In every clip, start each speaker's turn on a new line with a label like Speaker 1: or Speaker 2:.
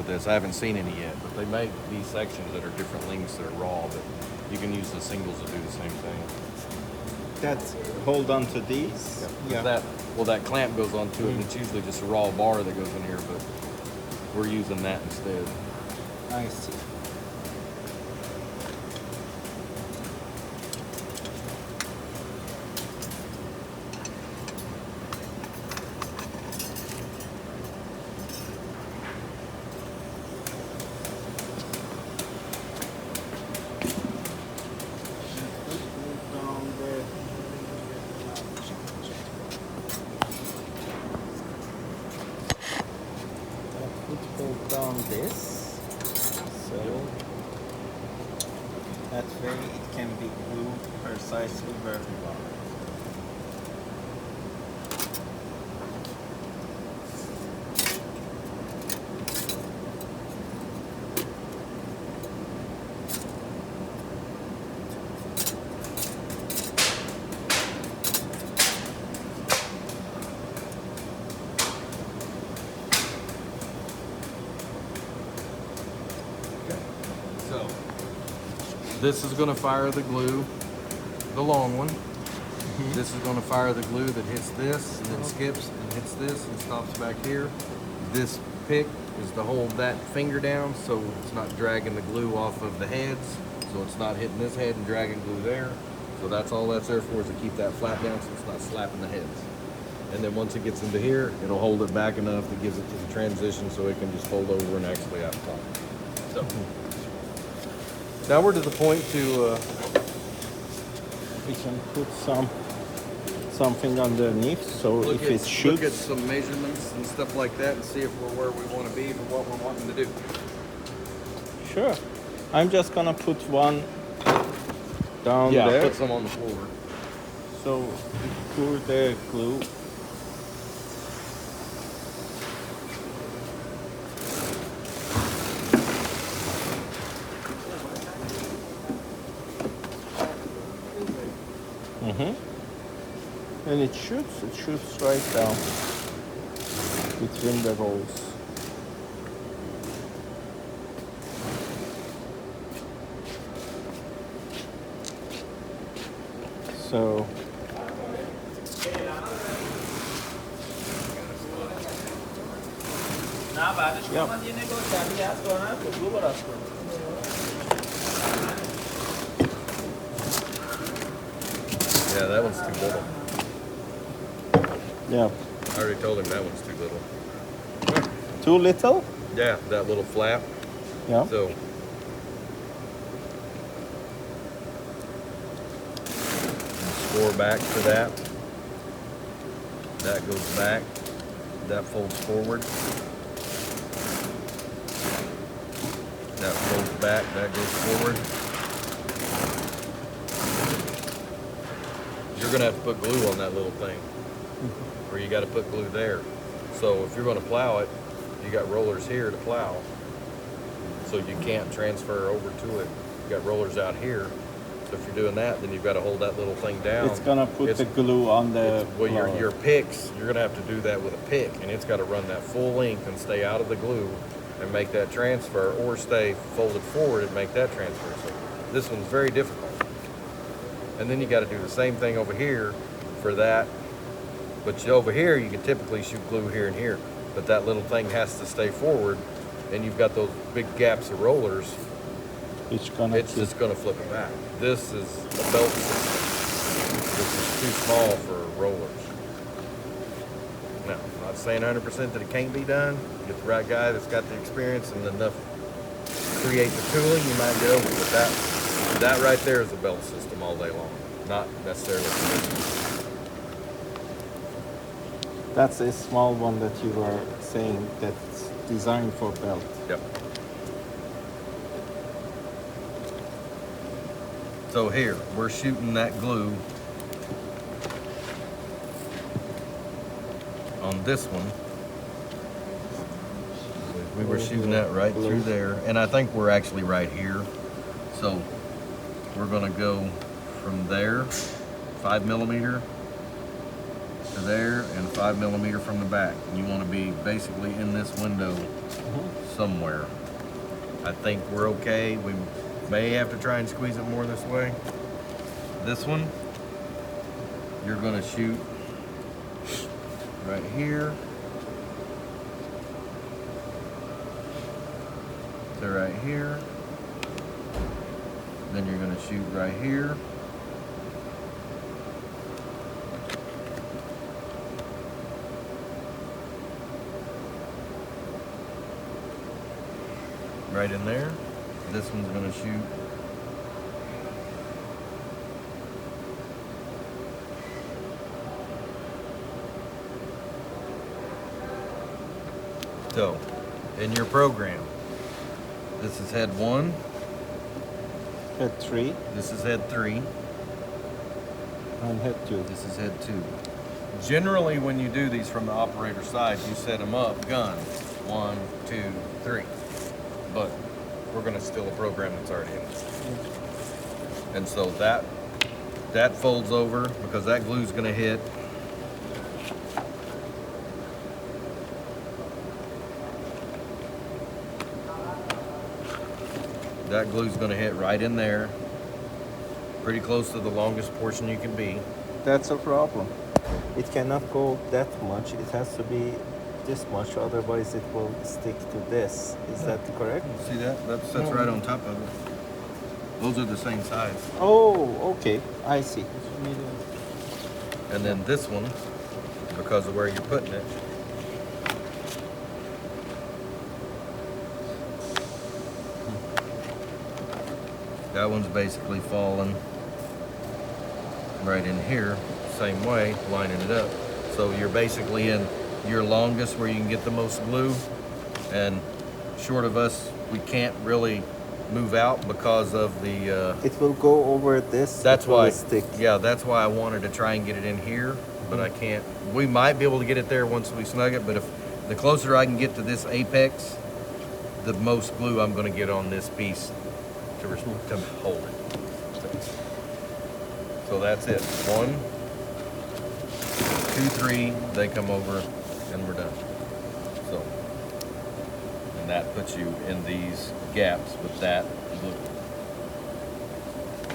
Speaker 1: this. I haven't seen any yet, but they make these sections that are different lengths that are raw, but you can use the singles to do the same thing.
Speaker 2: That hold on to these. Yeah.
Speaker 1: That clamp goes onto it, and it's usually just a raw bar that goes in here, but we're using that instead.
Speaker 2: I see. Down this, so that way it can be glued precisely where we want it.
Speaker 1: So this is going to fire the glue, the long one. This is going to fire the glue that hits this and then skips and hits this and stops back here. This pick is to hold that finger down so it's not dragging the glue off of the heads, so it's not hitting this head and dragging glue there. So that's all that's there for, is to keep that flat down so it's not slapping the heads. And then once it gets into here, it'll hold it back enough that gives it to the transition so it can just fold over and actually out the top. So now we're to the point to
Speaker 2: We can put something underneath, so if it shoots.
Speaker 1: Look at some measurements and stuff like that and see if we're where we want to be for what we're wanting to do.
Speaker 2: Sure. I'm just gonna put one down
Speaker 1: Yeah,
Speaker 2: there.
Speaker 1: put some on the floor.
Speaker 2: So we pour the glue. And it shoots right down between the rolls. So
Speaker 1: Yeah, that one's too little.
Speaker 2: yeah,
Speaker 1: I already told him that one's too little.
Speaker 2: too little.
Speaker 1: Yeah, that little flap.
Speaker 2: Yeah.
Speaker 1: So score back to that. That goes back. That folds forward. That folds back. That goes forward. You're gonna have to put glue on that little thing, or you got to put glue there. So if you're going to plow it, you got rollers here to plow, so you can't transfer over to it. You got rollers out here. So if you're doing that, then you've got to hold that little thing down.
Speaker 2: It's gonna put the glue on the.
Speaker 1: Well, your picks, you're gonna have to do that with a pick, and it's got to run that full length and stay out of the glue and make that transfer, or stay folded forward and make that transfer. So this one's very difficult. And then you got to do the same thing over here for that. But over here, you can typically shoot glue here and here, but that little thing has to stay forward, and you've got those big gaps of rollers.
Speaker 2: It's
Speaker 1: Just gonna flip it back. This is a belt system. This is too small for rollers. Now, I'm not saying 100% that it can't be done. Get the right guy that's got the experience and enough to create the tooling, you might get over it. But that right there is a belt system all day long, not necessarily.
Speaker 2: That's a small one that you were saying that's designed for belt.
Speaker 1: Yep. So here, we're shooting that glue on this one. We were shooting that right through there, and I think we're actually right here. So we're gonna go from there, 5mm to there, and 5mm from the back. And you wanna be basically in this window somewhere. I think we're okay. We may have to try and squeeze it more this way. This one, you're gonna shoot right here to right here. Then you're gonna shoot right here. Right in there. This one's gonna shoot so in your program, this is head 1,
Speaker 2: Head 3
Speaker 1: this is head 3,
Speaker 2: and head 2.
Speaker 1: this is head 2. Generally, when you do these from the operator side, you set them up gun 1, 2, 3. But we're gonna steal a program that's already in this. And so that folds over because that glue's gonna hit. That glue's gonna hit right in there, pretty close to the longest portion you can be.
Speaker 2: That's a problem. It cannot go that much. It has to be this much, otherwise it will stick to this. Is that correct?
Speaker 1: See that? That's right on top of it. Those are the same size.
Speaker 2: Oh, okay. I see.
Speaker 1: And then this one, because of where you're putting it, that one's basically falling right in here, same way, lining it up. So you're basically in your longest where you can get the most glue, and short of us, we can't really move out because of the
Speaker 2: It will go over this.
Speaker 1: that's
Speaker 2: it will
Speaker 1: why
Speaker 2: stick.
Speaker 1: yeah, that's why I wanted to try and get it in here, but I can't. We might be able to get it there once we snug it, but if the closer I can get to this apex, the most glue I'm going to get on this piece to hold it. So that's it. 1, 2, 3, they come over and we're done. So, and that puts you in these gaps with that glue.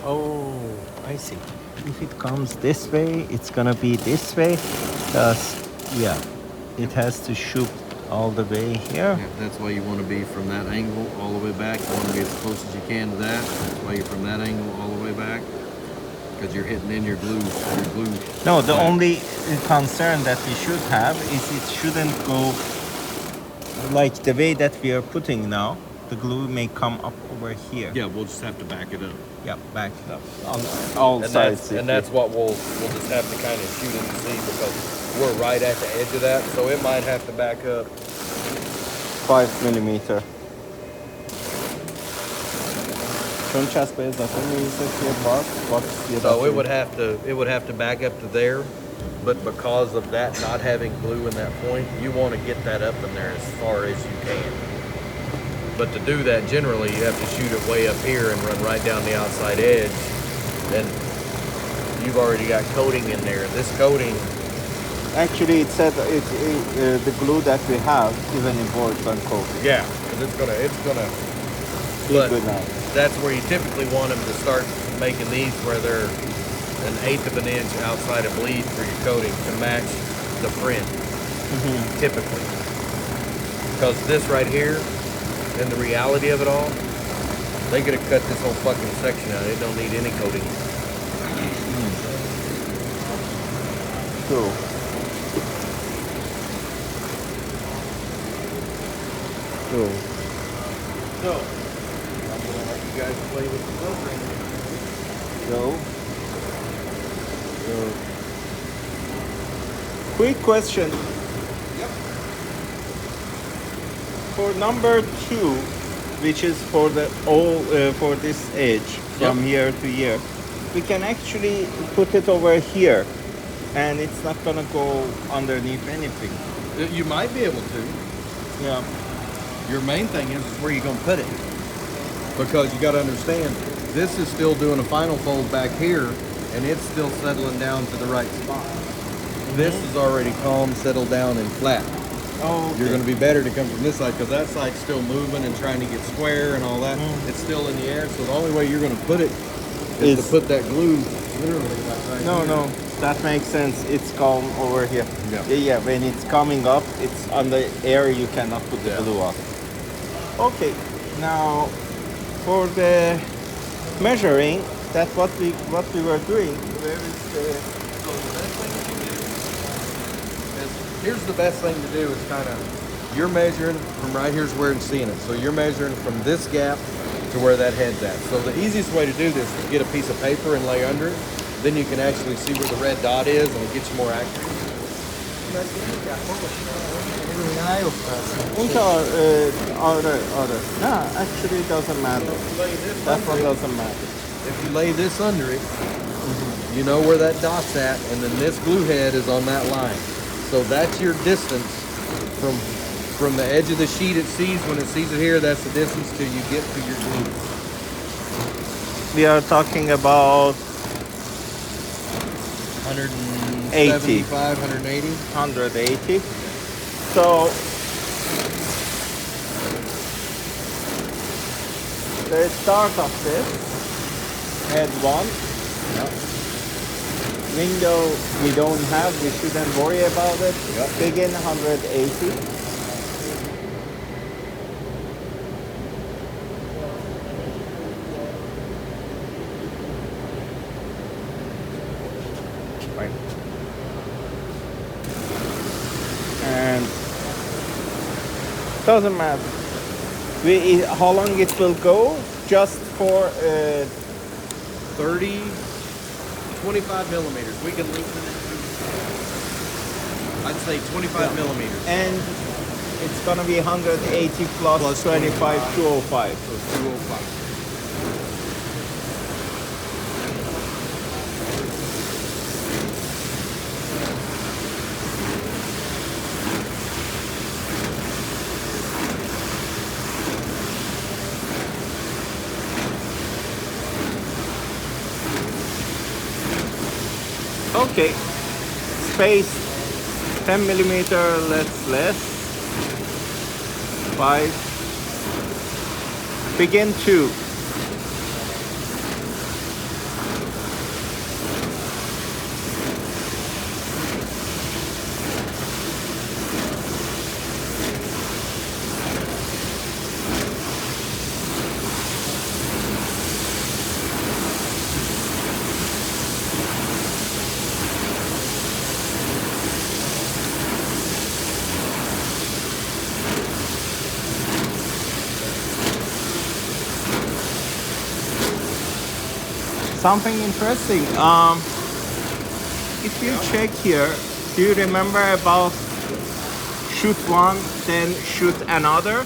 Speaker 2: Oh, I see. If it comes this way, it's gonna be this way. Thus, yeah, it has to shoot all the way here.
Speaker 1: Yeah, that's why you want to be from that angle all the way back. You want to be as close as you can to that. That's why you're from that angle all the way back. Because you're hitting in your glue.
Speaker 2: No, the only concern that we should have is it shouldn't go like the way that we are putting now. The glue may come up over here.
Speaker 1: Yeah, we'll just have to back it up.
Speaker 2: Yeah, back it up on all sides.
Speaker 1: And that's what we'll just have to kind of shoot and see, because we're right at the edge of that. So it might have to back up.
Speaker 2: 5 millimeter. چون چسب اضافه میریزه توی باکس.
Speaker 1: So it would have to back up to there, but because of that not having glue in that point, you want to get that up in there as far as you can. But to do that, generally you have to shoot it way up here and run right down the outside edge. And you've already got coating in there. This coating,
Speaker 2: Actually, it said the glue that we have even works on coating.
Speaker 1: yeah, because it's gonna.
Speaker 2: Be
Speaker 1: But
Speaker 2: good now.
Speaker 1: that's where you typically want them to start making these, where they're 1/8 of an inch outside of bleed for your coating to match the print, typically. Because this right here, and the reality of it all, they could have cut this whole fucking section out. It don't need any coating.
Speaker 2: Cool. Cool.
Speaker 1: So, I'm gonna let you guys play with the program.
Speaker 2: So, quick question.
Speaker 1: Yep.
Speaker 2: For number 2, which is for the for this edge from here to here, we can actually put it over here, and it's not gonna go underneath anything.
Speaker 1: You might be able to.
Speaker 2: Yeah.
Speaker 1: Your main thing is where you're going to put it. Because you got to understand, this is still doing a final fold back here, and it's still settling down to the right spot. This is already calm, settled down, and flat.
Speaker 2: Oh,
Speaker 1: You're going to be better to come from this side because that side's still moving and trying to get square and all that. It's still in the air, so the only way you're going to put it is to put that glue literally like right
Speaker 2: No,
Speaker 1: here.
Speaker 2: no, that makes sense. It's calm over here.
Speaker 1: Yeah.
Speaker 2: Yeah, when it's coming up, it's on the air, you cannot put the
Speaker 1: Yeah.
Speaker 2: glue on. Okay, now for the measuring, that's what we were doing. Where is the...
Speaker 1: So the best thing you can do is, here's the best thing to do is kind of, you're measuring from right here's where it's seeing it. So you're measuring from this gap to where that head's at. So the easiest way to do this is get a piece of paper and lay under it. Then you can actually see where the red dot is and it gets you more accurate.
Speaker 2: No, actually it doesn't matter. That one doesn't matter.
Speaker 1: If you lay this under it, you know where that dot's at, and then this glue head is on that line. So that's your distance from the edge of the sheet it sees. When it sees it here, that's the distance till you get to your glue.
Speaker 2: We are talking about
Speaker 1: 175, 180.
Speaker 2: 180. So the start of this head one. Window we don't have, we shouldn't worry about it. Begin 180. Right. And doesn't matter. How long it will go? Just for
Speaker 1: 30, 25 millimeters. We can lengthen it to, I'd say 25 millimeters.
Speaker 2: and it's gonna be 180 plus 25, 205.
Speaker 1: So 205.
Speaker 2: Okay, space 10 millimeter, let's less. 5. Begin 2. Something interesting. If you check here, do you remember about shoot one, then shoot another?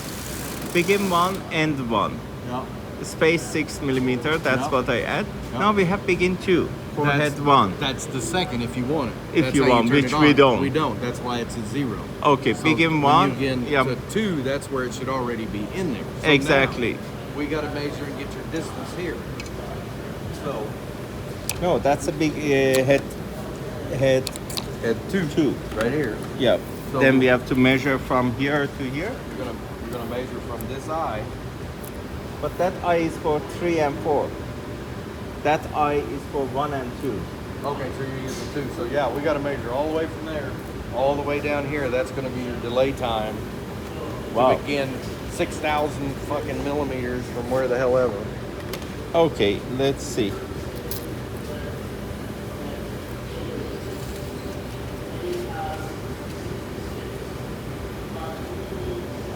Speaker 2: Begin one, end one.
Speaker 1: Yeah.
Speaker 2: Space 6 millimeter. That's
Speaker 1: Yeah.
Speaker 2: what I add.
Speaker 1: Yeah.
Speaker 2: Now we have begin 2 for
Speaker 1: That's-
Speaker 2: head 1.
Speaker 1: That's the second if you want it.
Speaker 2: If
Speaker 1: That's
Speaker 2: you
Speaker 1: how
Speaker 2: want,
Speaker 1: turn
Speaker 2: which
Speaker 1: it
Speaker 2: we
Speaker 1: on.
Speaker 2: don't.
Speaker 1: We don't. That's why it's a 0.
Speaker 2: Okay,
Speaker 1: So
Speaker 2: begin
Speaker 1: when
Speaker 2: 1.
Speaker 1: You get
Speaker 2: Yeah,
Speaker 1: to 2, that's where it should already be in there. So
Speaker 2: exactly.
Speaker 1: now we got to measure and get your distance here. So
Speaker 2: No, that's a big head.
Speaker 1: at 2, right here.
Speaker 2: Yeah.
Speaker 1: So-
Speaker 2: Then we have to measure from here to here.
Speaker 1: You're gonna measure from this eye.
Speaker 2: But that eye is for 3 and 4. That eye is for 1 and 2.
Speaker 1: Okay, so you're using 2. So yeah, we got to measure all the way from there, all the way down here. That's going to be your delay time.
Speaker 2: Wow.
Speaker 1: To begin 6,000 fucking millimeters from where the hell ever.
Speaker 2: Okay, let's see.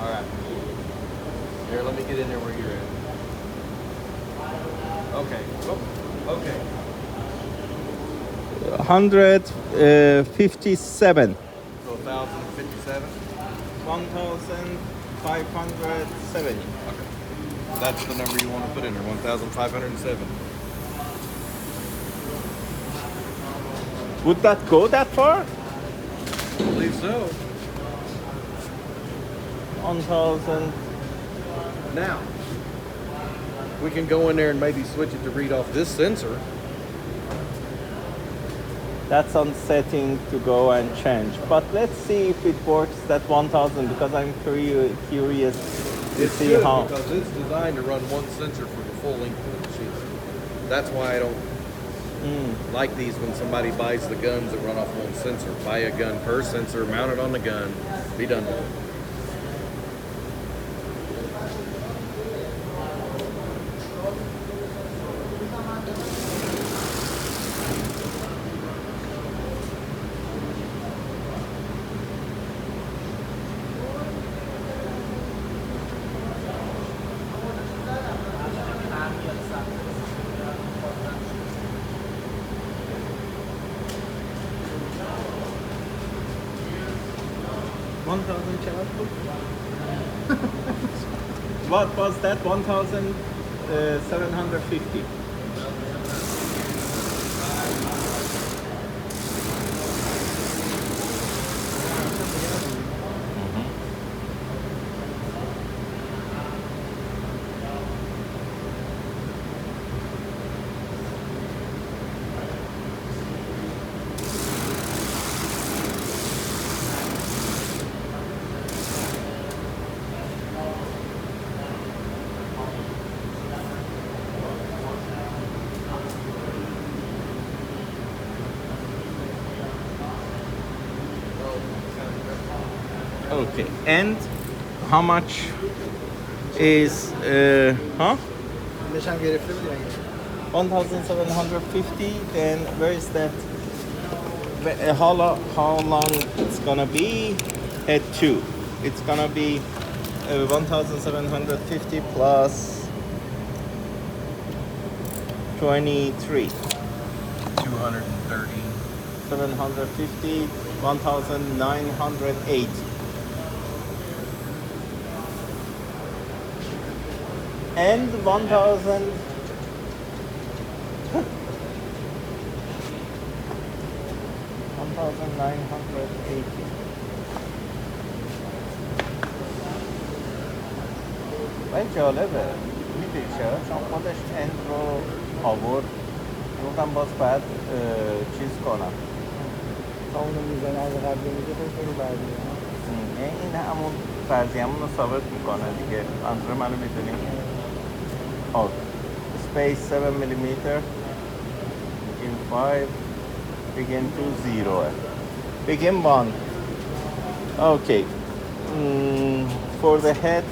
Speaker 1: All right. Here, let me get in there where you're at. Okay. Oh, okay.
Speaker 2: 157.
Speaker 1: So 1,057.
Speaker 2: 1,570.
Speaker 1: Okay. That's the number you want to put in there. 1,507.
Speaker 2: Would that go that far?
Speaker 1: I believe so.
Speaker 2: 1,000.
Speaker 1: Now, we can go in there and maybe switch it to read off this sensor.
Speaker 2: That's on setting to go and change. But let's see if it works that 1000 because I'm curious to
Speaker 1: It's
Speaker 2: see
Speaker 1: good
Speaker 2: how.
Speaker 1: because it's designed to run one sensor for the full length of the machine. That's why I don't like these when somebody buys the guns that run off one sensor. Buy a gun per sensor, mount it on the gun, be done with it.
Speaker 2: What was that? 1,750. Okay, and how much is huh?
Speaker 3: نشان گرفته بودی مگه؟
Speaker 2: 1,750. Then where is that? How long it's gonna be? Head 2. It's gonna be 1,750 plus 23.
Speaker 1: 230.
Speaker 2: 750, 1,980. And 1,000. $1,980. ولی جالبه میدونی چرا؟ چون خودش اند رو آورد گفتم باز باید چیز کنم
Speaker 3: تا اونو میزنه از قبلی میگه خود برو بعدی
Speaker 2: این همون فرضیه‌مون رو ثابت میکنه دیگه منظور منو میدونی space 7 millimeter in 5 begin to 0 begin 1 okay for the head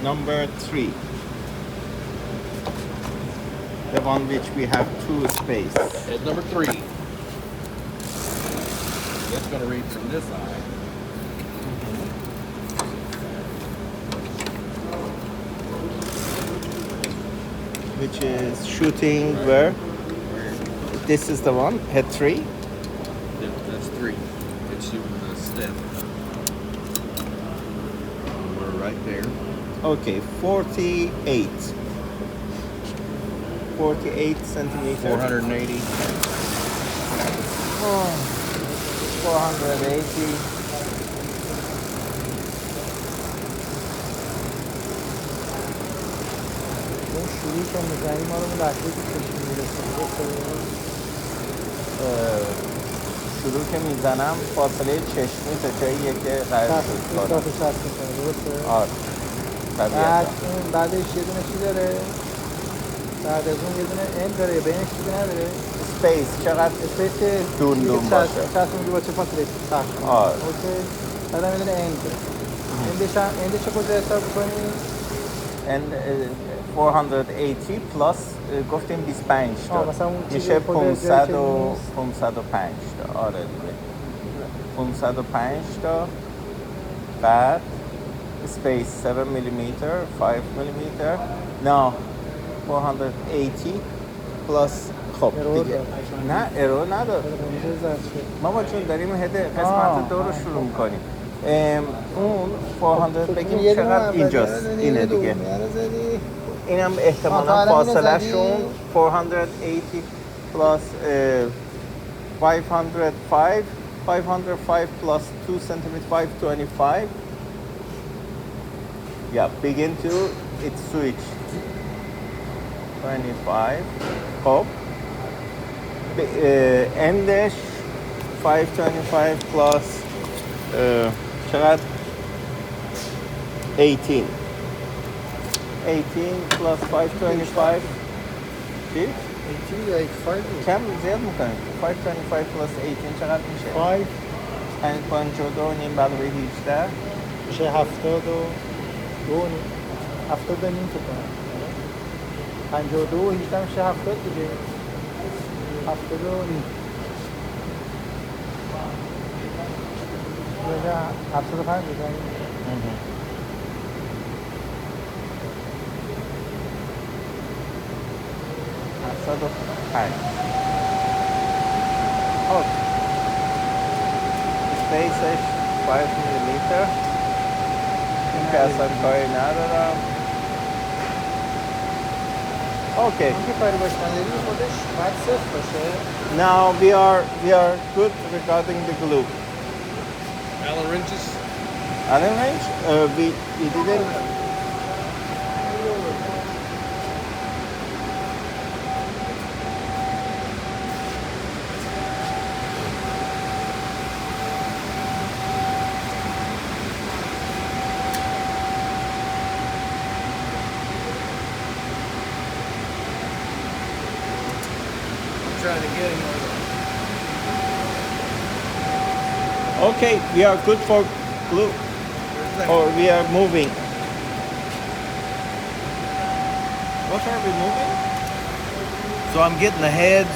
Speaker 2: number 3 the one which we have 2 space
Speaker 1: Head number 3. It's going to read from this side.
Speaker 2: which is shooting where this is the one head 3
Speaker 1: Yeah, that's 3. It's shooting the step. We're right there.
Speaker 2: okay 48 centimeter
Speaker 1: 480.
Speaker 2: 480
Speaker 3: اون شروعی که میزنی ما رو اون لحظه که چشم میرسه
Speaker 2: شروع که میزنم فاصله چشمی تا جاییه که قرار شد کنم
Speaker 3: احساس شست میکنه درسته؟
Speaker 2: آره
Speaker 3: بعد
Speaker 2: طبیعتا
Speaker 3: اون بعدش یه دونه چی داره؟ بعد از اون یه دونه این داره بینش چیزی نداره؟
Speaker 2: سپیس چقدر
Speaker 3: اسپیس
Speaker 2: دون باشه
Speaker 3: شست میگه با چه فاصله سخت کنه
Speaker 2: آره
Speaker 3: اوکی بعد هم یه دونه این داره اندش کجا حساب کنی؟
Speaker 2: and 480 plus گفتیم 25 تا
Speaker 3: مثلا اون چیزی
Speaker 2: میشه
Speaker 3: خود
Speaker 2: 500
Speaker 3: جایی
Speaker 2: و
Speaker 3: که نیست.
Speaker 2: 505 تا آره دیگه 505 تا بعد space 7 millimeter 5 millimeter no 480 plus خب
Speaker 3: ارور
Speaker 2: دیگه
Speaker 3: داره.
Speaker 2: نه ارور نداره
Speaker 3: اینجا زد شد
Speaker 2: ماما چون داریم هد قسمت دو رو شروع میکنیم اون 400 بگیم
Speaker 3: یه دونه
Speaker 2: چقدر
Speaker 3: اولی
Speaker 2: اینجاست
Speaker 3: زدی،
Speaker 2: اینه
Speaker 3: یه
Speaker 2: دیگه
Speaker 3: دومی رو زدی.
Speaker 2: اینم
Speaker 3: تا
Speaker 2: احتمالا
Speaker 3: الان اینو
Speaker 2: فاصله
Speaker 3: زدی؟
Speaker 2: شون 480 plus 505 505 plus 2 centimeter 525 yeah begin to it switch 25 خب N dash 525 plus چقدر 18 plus 525 چی؟
Speaker 3: 80 یا 85 بود.
Speaker 2: کم زیاد میکنیم 525 plus 18 چقدر میشه؟
Speaker 3: 5
Speaker 2: 52 نیم علاوه 18
Speaker 3: میشه 72 70 نیم فکر کنم 52 و 18 میشه 70 دیگه 70 نیم میشه 75 بزنیم
Speaker 2: 75 اوکی اسپیسش 5 میلیلیتر این که اصلا کاری ندارم اوکی
Speaker 3: اون که کاری باش نداری خودش باید صفر باشه
Speaker 2: now we are good regarding the glue
Speaker 1: Allen wrenches.
Speaker 2: Allen wrench we didn't
Speaker 1: Trying to get him.
Speaker 2: okay we are good for glue or we are moving what are we moving
Speaker 1: So I'm getting the heads,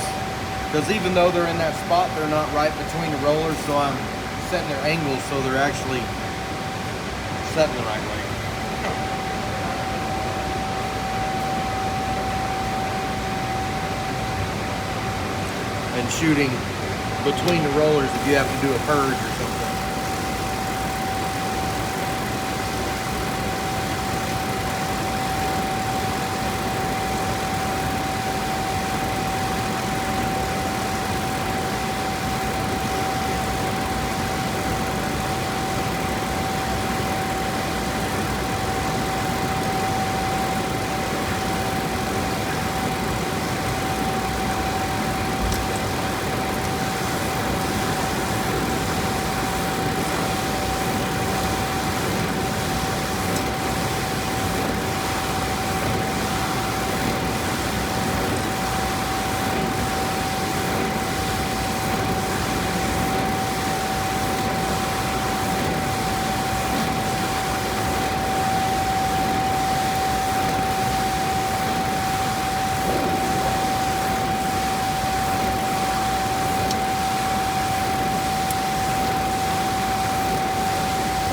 Speaker 1: because even though they're in that spot, they're not right between the rollers, so I'm setting their angles so they're actually setting the right way. And shooting between the rollers if you have to do a purge or something.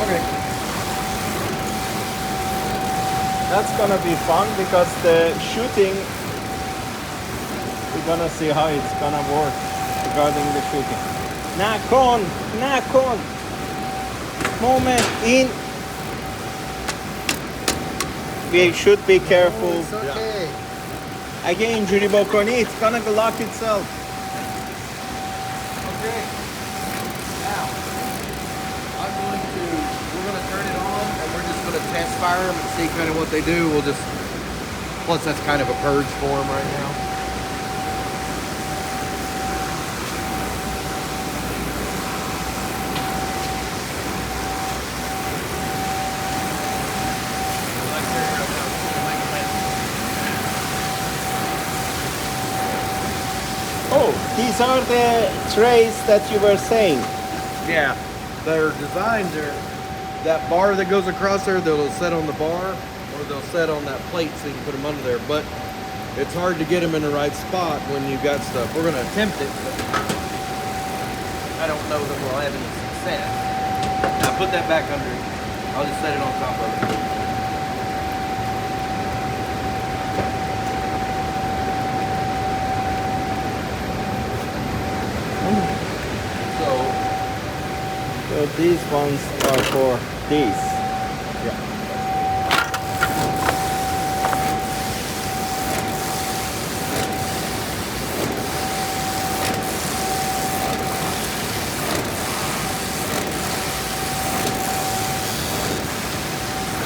Speaker 1: Okay.
Speaker 2: That's gonna be fun because the shooting, we're gonna see how it's gonna work regarding the shooting. Nakon, moment in. We should be careful.
Speaker 3: It's okay.
Speaker 2: اگه اینجوری بکنی it's gonna lock itself.
Speaker 1: Okay. Now, we're going to turn it on and we're just going to test fire them and see kind of what they do. We'll just, plus that's kind of a purge for them right now.
Speaker 2: Oh, these are the trays that you were saying.
Speaker 1: Yeah, they're designed there. That bar that goes across there, they'll set on the bar or they'll set on that plate so you can put them under there. But it's hard to get them in the right spot when you've got stuff. We're going to attempt it, but I don't know that we'll have any success. Now put that back under. I'll just set it on top of it.
Speaker 2: So these ones are for these.
Speaker 1: Yeah.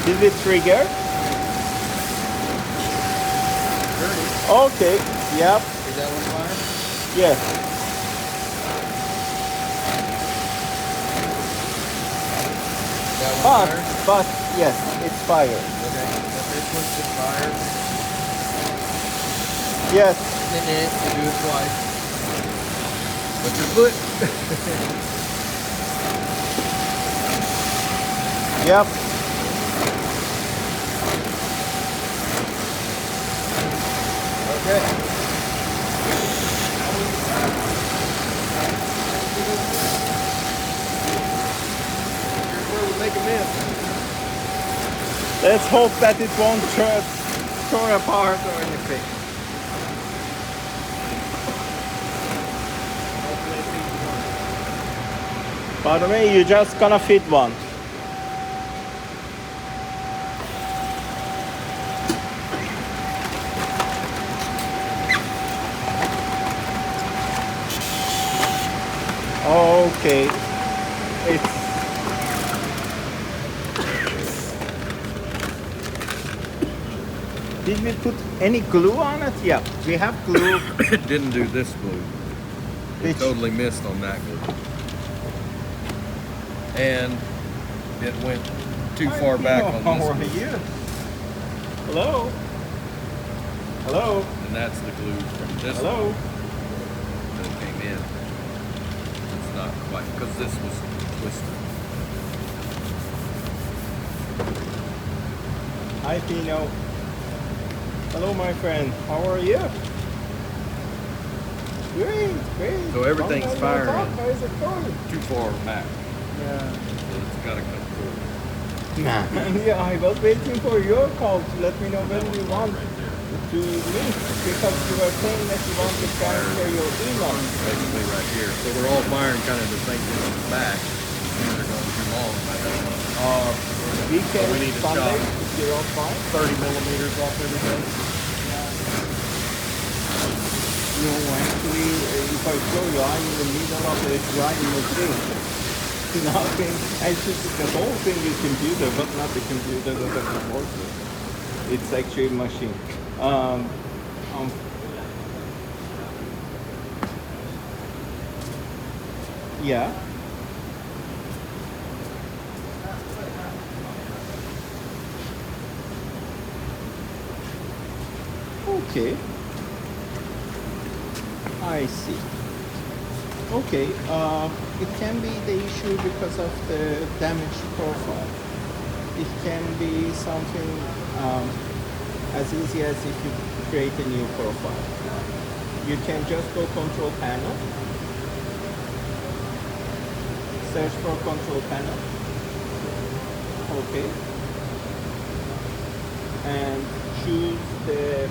Speaker 2: Did it trigger? Okay, yep.
Speaker 1: Is that one fire?
Speaker 2: Yes.
Speaker 1: That one
Speaker 2: But,
Speaker 1: fired?
Speaker 2: but, yes, it's fire.
Speaker 1: Okay. Now this one's just fired.
Speaker 2: Yes.
Speaker 1: You do it twice. With your foot.
Speaker 2: Yep.
Speaker 1: Okay. Here's where we make a miss.
Speaker 2: Let's hope that it won't tear apart or anything. By the way, you're just gonna fit one. Okay. It's Did we put any glue on it? Yeah, we have glue.
Speaker 1: It didn't do this glue. It
Speaker 2: Which-
Speaker 1: totally missed on that glue. And it went too far back on
Speaker 2: How
Speaker 1: this
Speaker 2: are
Speaker 1: glue.
Speaker 2: you? Hello? Hello?
Speaker 1: And that's the glue from this
Speaker 2: Hello?
Speaker 1: one that came in. It's not quite, because this was twisted.
Speaker 2: Hi, Pino. Hello, my friend. How are you? Great, great.
Speaker 1: So everything's
Speaker 2: Long time no
Speaker 1: firing.
Speaker 2: talk. How is it going?
Speaker 1: Too far back.
Speaker 3: Yeah.
Speaker 1: So it's got to come forward.
Speaker 2: Yeah, I was waiting for your call to let me know when you want to meet because you were saying that you want to transfer your email.
Speaker 1: Basically right here. So they're all firing kind of the same distance back. And they're going too long.
Speaker 2: Weekend
Speaker 1: we need to
Speaker 2: Sunday,
Speaker 1: chop.
Speaker 2: if you're on fine.
Speaker 1: 30 millimeters off everything.
Speaker 2: No, actually, if I show you, I'm in the middle of a driving machine. Nothing. Actually, the whole thing is computer, but not the computer that works with. It's actually a machine. Yeah. Okay. I see. Okay, it can be the issue because of the damage profile. It can be something as easy as if you create a new profile. You can just go control panel, search for control panel, okay, and choose the